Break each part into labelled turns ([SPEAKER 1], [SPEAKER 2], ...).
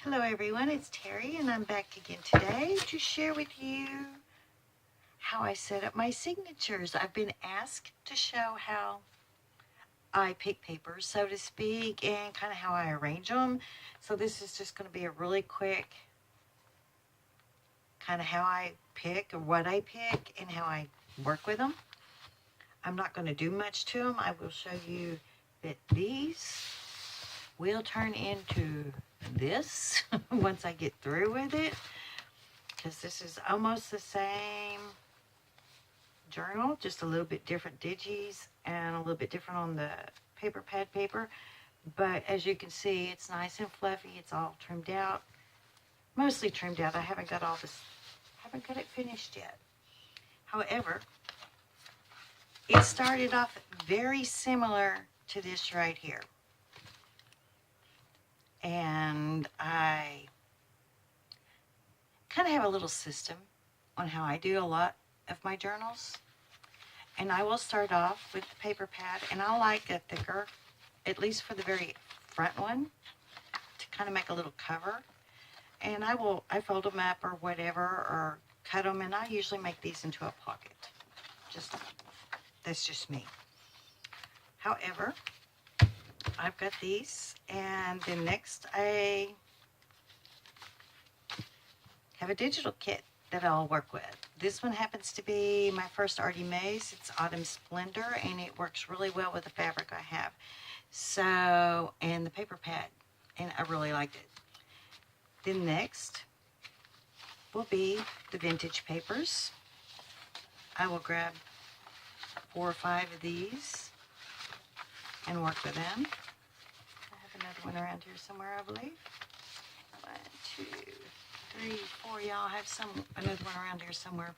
[SPEAKER 1] Hello everyone, it's Terry and I'm back again today to share with you how I set up my signatures. I've been asked to show how I pick papers, so to speak, and kind of how I arrange them. So this is just going to be a really quick kind of how I pick or what I pick and how I work with them. I'm not going to do much to them. I will show you that these will turn into this once I get through with it, because this is almost the same journal, just a little bit different digis and a little bit different on the paper pad paper. But as you can see, it's nice and fluffy. It's all trimmed out, mostly trimmed out. I haven't got it finished yet. However, it started off very similar to this right here. And I kind of have a little system on how I do a lot of my journals. And I will start off with the paper pad, and I like a thicker, at least for the very front one, to kind of make a little cover. And I fold them up or whatever, or cut them, and I usually make these into a pocket. That's just me. However, I've got these, and then next I have a digital kit that I'll work with. This one happens to be my first Artie Mays. It's Autumn Splendor, and it works really well with the fabric I have. So, and the paper pad, and I really liked it. Then next will be the vintage papers. I will grab 4 or 5 of these and work with them. I have another one around here somewhere, I believe. 1, 2, 3, 4. Yeah, I'll have another one around here somewhere.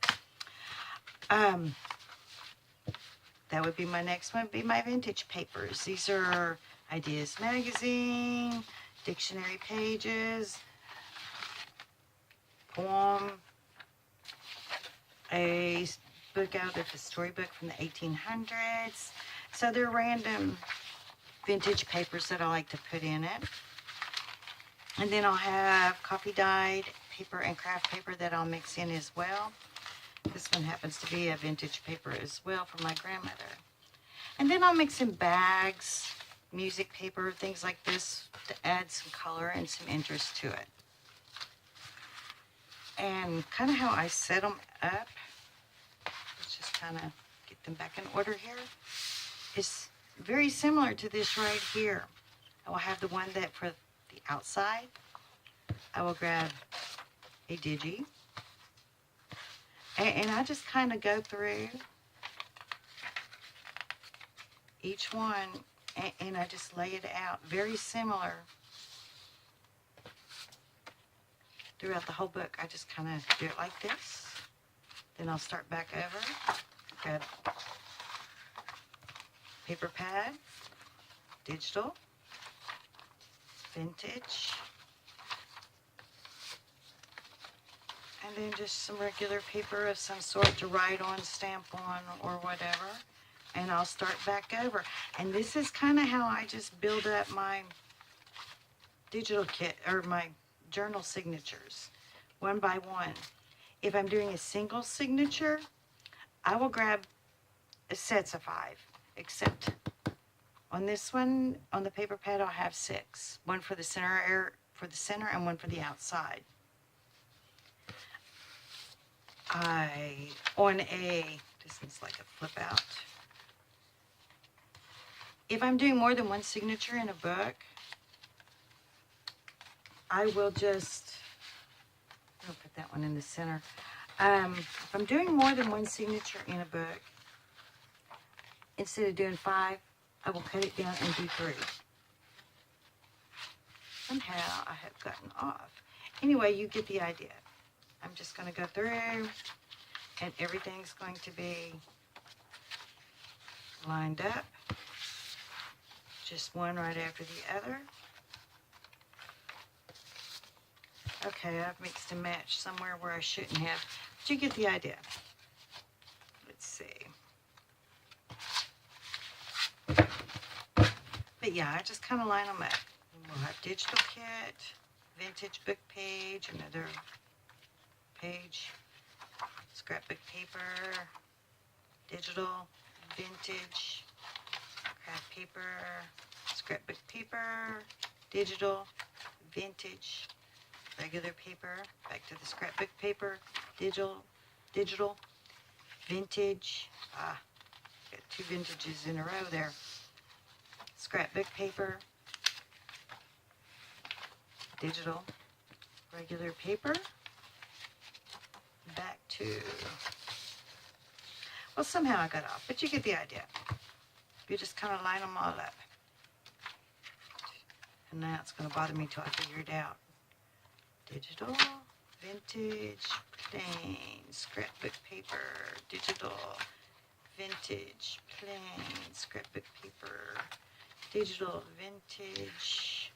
[SPEAKER 1] That would be my next one, be my vintage papers. These are Ideas Magazine, dictionary pages, poem, a book out of a storybook from the 1800s. So they're random vintage papers that I like to put in it. And then I'll have coffee dyed paper and craft paper that I'll mix in as well. This one happens to be a vintage paper as well from my grandmother. And then I'll mix in bags, music paper, things like this to add some color and some interest to it. And kind of how I set them up, let's just kind of get them back in order here, is very similar to this right here. I will have the one that for the outside, I will grab a digi, and I just kind of go through each one, and I just lay it out very similar throughout the whole book. I just kind of do it like this. Then I'll start back over, grab paper pad, digital, vintage, and then just some regular paper of some sort to write on, stamp on, or whatever. And I'll start back over. And this is kind of how I just build up my digital kit, or my journal signatures, one by one. If I'm doing a single signature, I will grab sets of 5, except on this one, on the paper pad, I'll have 6. One for the center and one for the outside. This is like a flip out. If I'm doing more than one signature in a book, I will just, I'll put that one in the center. If I'm doing more than one signature in a book, instead of doing 5, I will cut it down and do 3. Somehow I have gotten off. Anyway, you get the idea. I'm just going to go through, and everything's going to be lined up, just one right after the other. Okay, I've mixed and matched somewhere where I shouldn't have, but you get the idea. Let's see. But yeah, I just kind of line them up. We'll have digital kit, vintage book page, another page, scrapbook paper, digital, vintage, craft paper, scrapbook paper, digital, vintage, regular paper, back to the scrapbook paper, digital, vintage, got 2 vintages in a row there, scrapbook paper, digital, regular paper, back to, well, somehow I got off, but you get the idea. You just kind of line them all up. And now it's going to bother me till I figure it out. Digital, vintage, plain, scrapbook paper, digital, vintage, plain, scrapbook paper, digital, vintage,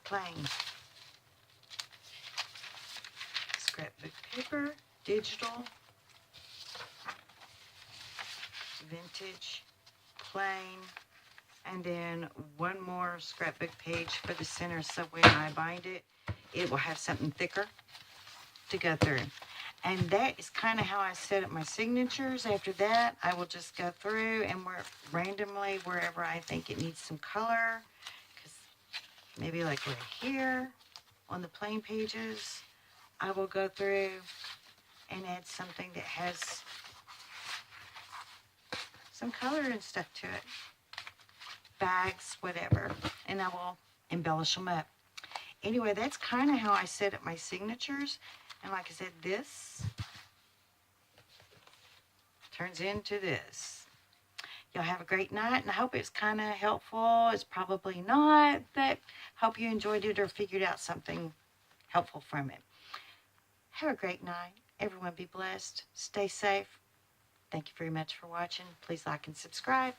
[SPEAKER 1] plain, scrapbook paper, digital, vintage, plain, and then one more scrapbook page for the center, so when I bind it, it will have something thicker to go through. And that is kind of how I set up my signatures. After that, I will just go through and work randomly wherever I think it needs some color. Because maybe like right here on the plain pages, I will go through and add something that has some color and stuff to it. Bags, whatever, and I will embellish them up. Anyway, that's kind of how I set up my signatures, and like I said, this turns into this. Y'all have a great night, and I hope it's kind of helpful. It's probably not, but hope you enjoyed it or figured out something helpful from it. Have a great night. Everyone be blessed. Stay safe. Thank you very much for watching. Please like and subscribe.